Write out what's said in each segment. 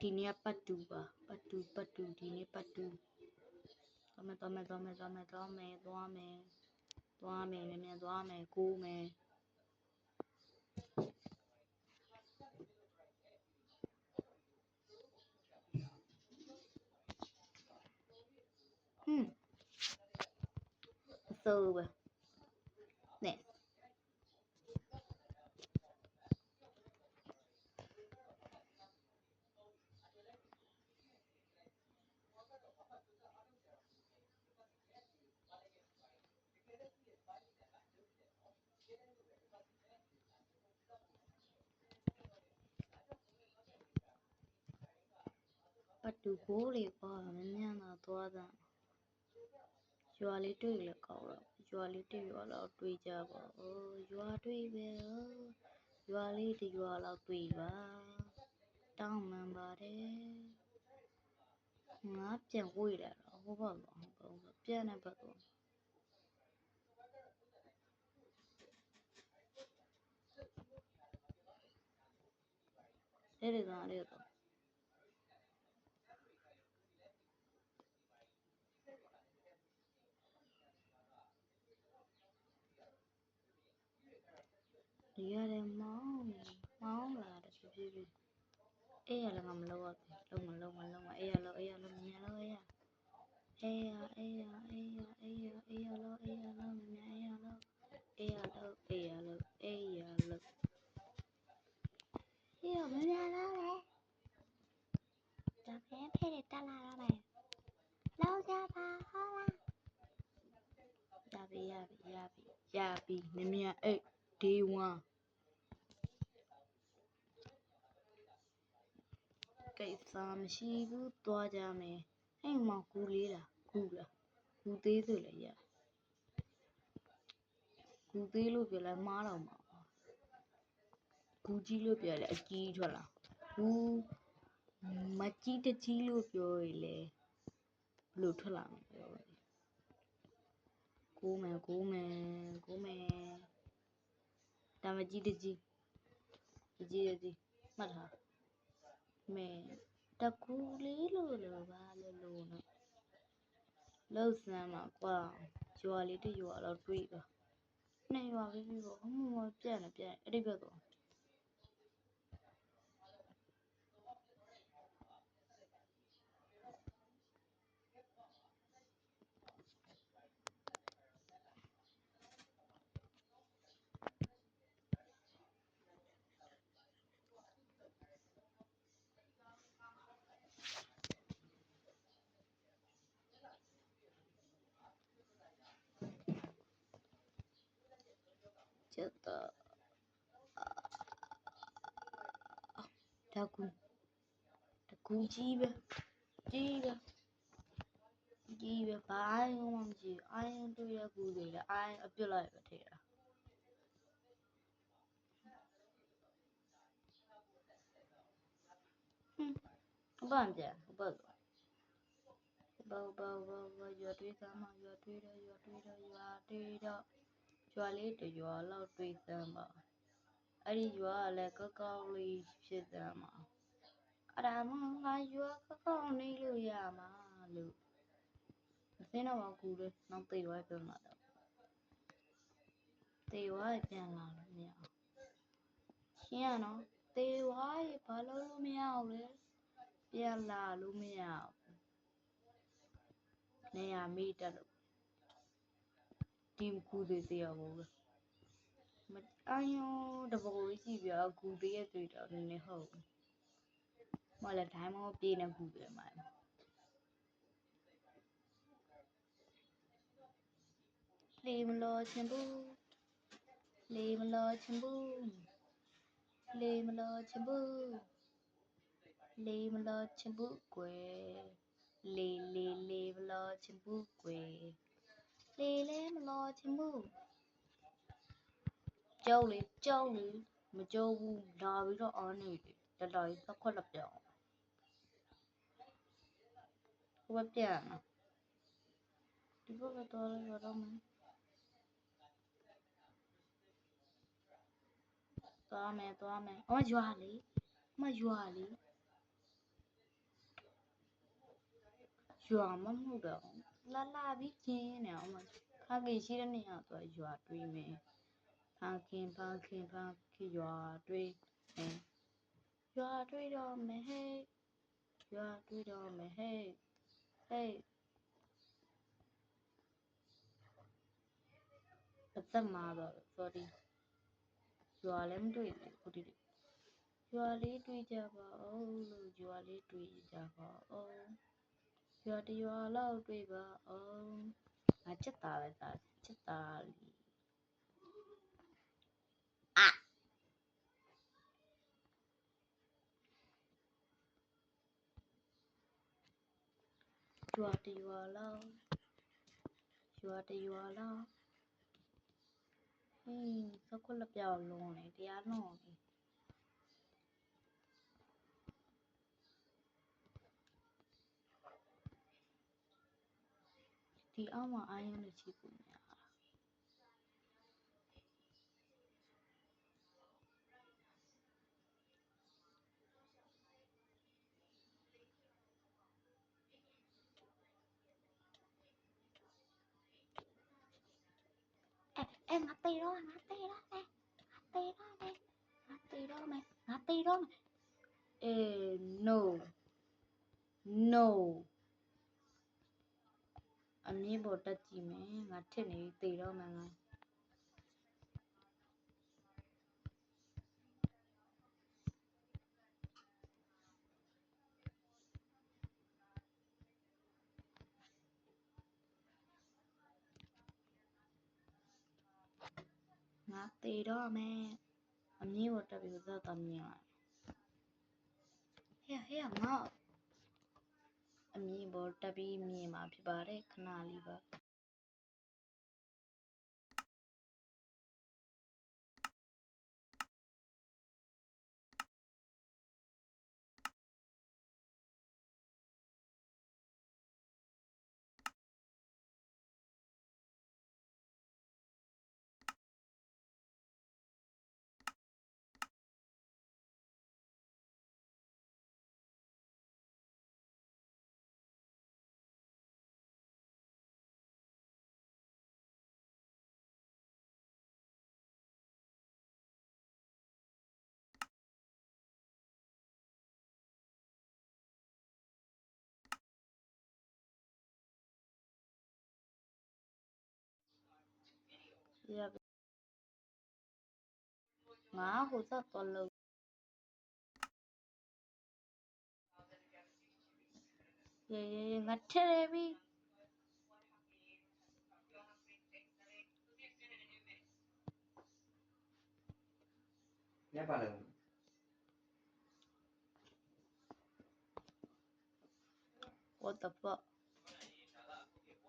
ဒီနေ့ပတ်တူပါပတ်တူဒီနေ့ပတ်တူသွားမယ်မြန်မြန်သွားမယ်ကိုမယ်ဆိုပဲနဲ့ပတ်တူကိုလေကွာမြန်လာသွားတာရွာလေးတွေ့လေကောက်တော့ရွာလေးတွေ့ရွာလောက်တွေ့ကြပါရွာတွေ့ပဲရွာလေးတရွာလောက်တွေ့ပါတောင်းမှန်ပါတယ်ငါပြန်ဝေးလာတော့ဟိုဘက်ပြန်နေဘက်တော့အဲ့ဒါလည်းတော့ဒီရတယ်မောင်းလာတယ်ဖြည်းအေးရလည်းငါမလုပ်ရဘူးလုံးမအေးရလို့မြန်လို့အေးရလို့မြန်ဒါပဲဖေးတက်လာတော့မယ်လောက်ကြပါဟုတ်လားရပြီမြန်အိတ် day 1ကိစ္စမရှိဘူးသွားကြမယ်ဟဲ့မောင်ကူလေးလားကူသေးဆိုလေရကူသေးလို့ပြောလဲမားတော့မှာကူကြီးလို့ပြောလဲအကြီးထွက်လာကူမကြီးတကြီးလို့ပြောရလေဘလို့ထွက်လာမှာပြောကိုမယ်ဒါမကြီးတကြီးမှတ်ထားမဲတကူလေးလို့ပါလို့နော်လောက်စမ်းမှာကွာရွာလေးတရွာတော့တွေ့ပါနှစ်ရွာပဲပြီးတော့ပြန့်အဲ့ဒီဘက်တော့ချက်တော့တကူကြီးပဲဘာမှမရှိအိုင်းတွေ့ရကူတွေလေအိုင်းအပြစ်လိုက်ပဲထဲတာဘာမှပြန်ဘာရွာတွေ့သားမရွာတွေ့တော့ရွာလေးတရွာလောက်တွေ့သမ်းပါအဲ့ဒီရွာကလည်းကောက်လေးဖြစ်သမ်းပါအဲ့ဒါမှငါရွာကောက်နေလို့ရမှာလို့မသိတော့ဘူးကူလေးနောက်သေးသွားပြန်လာတော့သေးသွားပြန်လာလို့မရရှင်းရနော်သေးသွားဘာလို့မရအောင်လဲပြန်လာလို့မရဘူးနေရမိတက်လို့ဒီကူသေးရဘူးမအယုံတဘောကြီးကြည့်ပြကူသေးရဲ့တွေ့တော့နည်းနည်းဟုတ်မလည်းတိုင်းမပြေးနေကူတယ်မှာလေမလို့ချင်ဘူးကွယ်လေမလို့ချင်ဘူးကွယ်လေမလို့ချင်ဘူးကွယ်လေလည်းမလို့ချင်ဘူးကြောက်လေမကြောက်ဘူးလာပြီးတော့အားနေတယ်တတော်ကြီးသက်ခွက်လက်ပြောင်းဘယ်ပြန်ဒီဘက်ကတော့ရတော့မယ်သွားမယ်ရွာလေး ရွာမမှုတော့လာပြီးခင်းနေအောင်မခါကြီးရှိတဲ့နေရာတော့ရွာတွေးမယ်ဖန်ခင်ရွာတွေးမယ်ရွာတွေးတော့မယ်ဟဲ့ရွာတွေးတော့မယ်ဟဲ့ဟဲ့အသက်မှာတော့ sorry ရွာလည်းမတွေ့ဘူးခုဒီရွာလေးတွေ့ကြပါဦးလို့ရွာလေးတွေ့ကြပါဦးရွာတရွာလောက်တွေ့ပါဦးငါချက်သားပဲသားချက်သားလီရွာတရွာလောက်စကွလက်ပြောင်းလုံးလေတရားလုံးလေဒီအောက်မှာအာရုံနဲ့ချီပူများငါတေတော့မယ်no အမြင့်ပေါ်တက်ကြည့်မယ်ငါထစ်နေတေတော့မယ်ငါတေတော့မယ်အမြင့်ပေါ်တက်ပြီးတော့တမြင်လိုက်ဟဲ့ငါအမြင့်ပေါ်တက်ပြီးမြင်မှာဖြစ်ပါတယ်ခဏလေးပါငါဟိုသက်တော်လို့ငါထည့်ပြီညပါလို့ what the fuck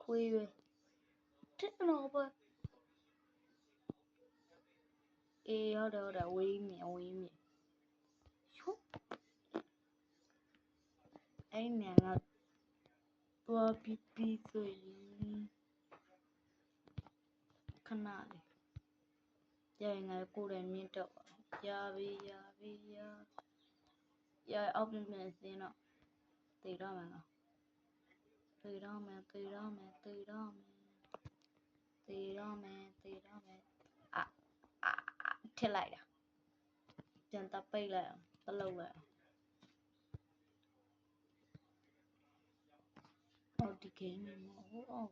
ခွေးပဲထစ်တော့ပဲအေးဟုတ်တယ်ဝေးမြရှုအဲ့မြန်ကသွားပြီးဆိုရင်ခဏလေးကြာရင်ငါကိုယ်တိုင်မြင့်တော့ရပြီအောက်ပြန်စင်းတော့တေတော့မယ်ထစ်လိုက်တာပြန်တပိတ်လိုက်အောင်တလုံးလိုက်အောင်ဒီဂိမ်းမှာဟိုအောင်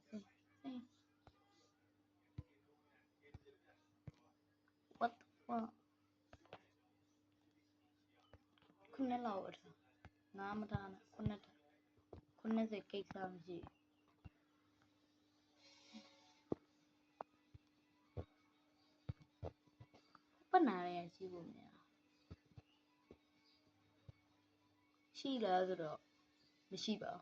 what the fuck ခုနှစ်လောက်ပဲငါမထားနဲ့ခုနှစ်စိတ်ကိစ္စမရှိပတ်နာရရှိဖို့များရှိလားဆိုတော့မရှိပါ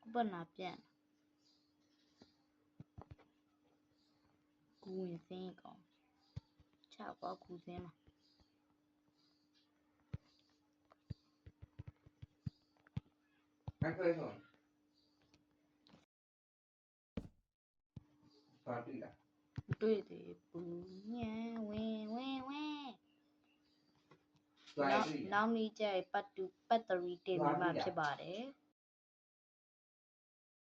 ဘူးပတ်နာပြန်ကူဝင်စင်းကောင်ချပါကူစင်းမှာအဲ့ခွဲဆုံးပါပြီလားတွေ့သေးဘူးညံဝင်း တွိုင်းတွေ့ နောက်နေ့ကျရင်ပတ်3တင်ပြီးမှဖြစ်ပါတယ်